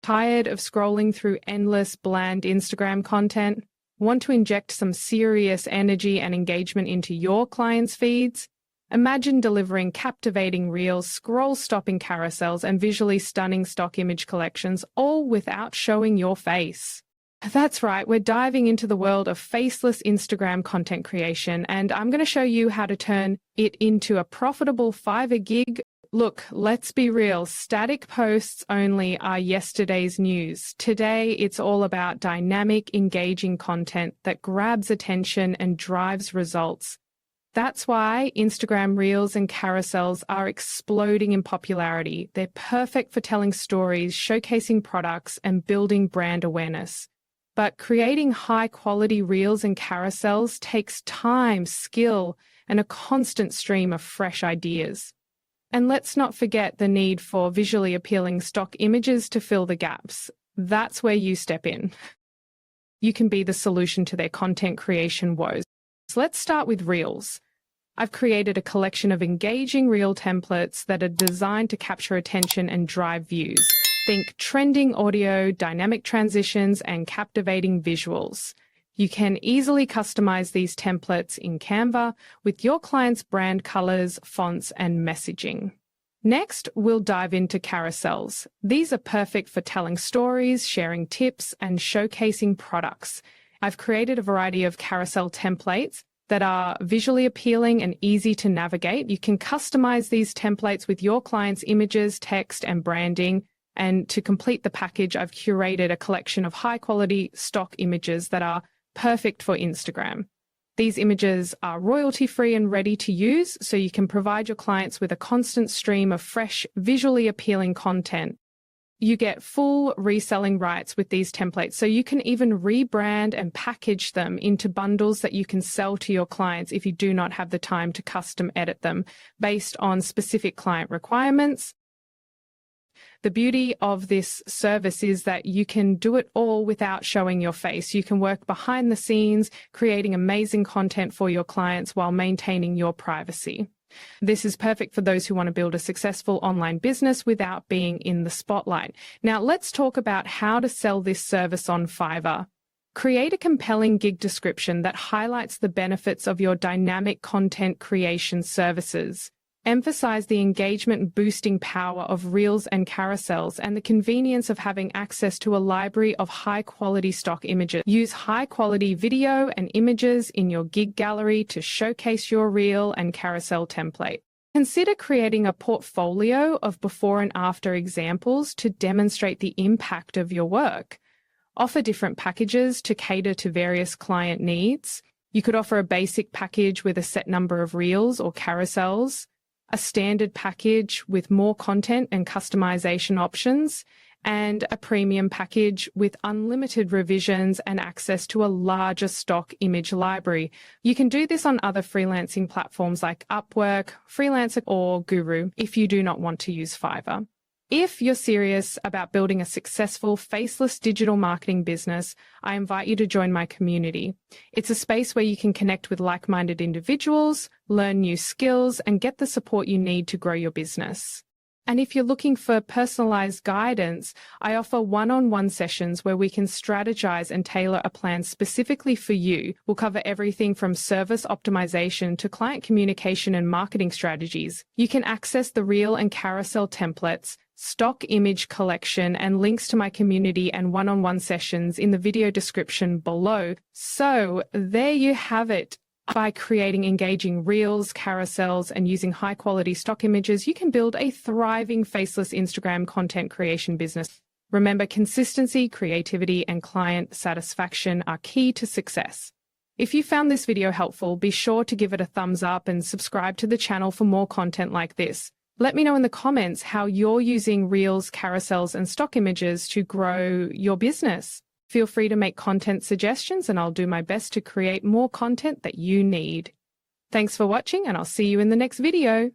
Tired of scrolling through endless, bland Instagram content? Want to inject some serious energy and engagement into your clients' feeds? Imagine delivering captivating reels, scroll-stopping carousels, and visually stunning stock image collections, all without showing your face. That's right, we're diving into the world of faceless Instagram content creation, and I'm going to show you how to turn it into a profitable Fiverr gig. Look, let's be real, static posts only are yesterday's news. Today, it's all about dynamic, engaging content that grabs attention and drives results. That's why Instagram Reels and carousels are exploding in popularity. They're perfect for telling stories, showcasing products, and building brand awareness. But creating high-quality Reels and carousels takes time, skill, and a constant stream of fresh ideas. And let's not forget the need for visually appealing stock images to fill the gaps. That's where you step in. You can be the solution to their content creation woes. So let's start with Reels. I've created a collection of engaging reel templates that are designed to capture attention and drive views. Think trending audio, dynamic transitions, and captivating visuals. You can easily customize these templates in Canva with your client's brand colors, fonts, and messaging. Next, we'll dive into carousels. These are perfect for telling stories, sharing tips, and showcasing products. I've created a variety of carousel templates that are visually appealing and easy to navigate. You can customize these templates with your client's images, text, and branding. And to complete the package, I've curated a collection of high-quality stock images that are perfect for Instagram. These images are royalty-free and ready to use, so you can provide your clients with a constant stream of fresh, visually appealing content. You get full reselling rights with these templates, so you can even rebrand and package them into bundles that you can sell to your clients if you do not have the time to custom edit them based on specific client requirements. The beauty of this service is that you can do it all without showing your face. You can work behind the scenes, creating amazing content for your clients while maintaining your privacy. This is perfect for those who want to build a successful online business without being in the spotlight. Now, let's talk about how to sell this service on Fiverr. Create a compelling gig description that highlights the benefits of your dynamic content creation services. Emphasize the engagement-boosting power of Reels and carousels and the convenience of having access to a library of high-quality stock images. Use high-quality video and images in your gig gallery to showcase your Reel and carousel template. Consider creating a portfolio of before and after examples to demonstrate the impact of your work. Offer different packages to cater to various client needs. You could offer a basic package with a set number of Reels or carousels, a standard package with more content and customization options, and a premium package with unlimited revisions and access to a larger stock image library. You can do this on other freelancing platforms like Upwork, Freelancer, or Guru if you do not want to use Fiverr. If you're serious about building a successful, faceless digital marketing business, I invite you to join my community. It's a space where you can connect with like-minded individuals, learn new skills, and get the support you need to grow your business. And if you're looking for personalized guidance, I offer one-on-one sessions where we can strategize and tailor a plan specifically for you. We'll cover everything from service optimization to client communication and marketing strategies. You can access the Reel and carousel templates, stock image collection, and links to my community and one-on-one sessions in the video description below. So there you have it. By creating engaging Reels, carousels, and using high-quality stock images, you can build a thriving faceless Instagram content creation business. Remember, consistency, creativity, and client satisfaction are key to success. If you found this video helpful, be sure to give it a thumbs up and subscribe to the channel for more content like this. Let me know in the comments how you're using Reels, carousels, and stock images to grow your business. Feel free to make content suggestions and I'll do my best to create more content that you need. Thanks for watching and I'll see you in the next video.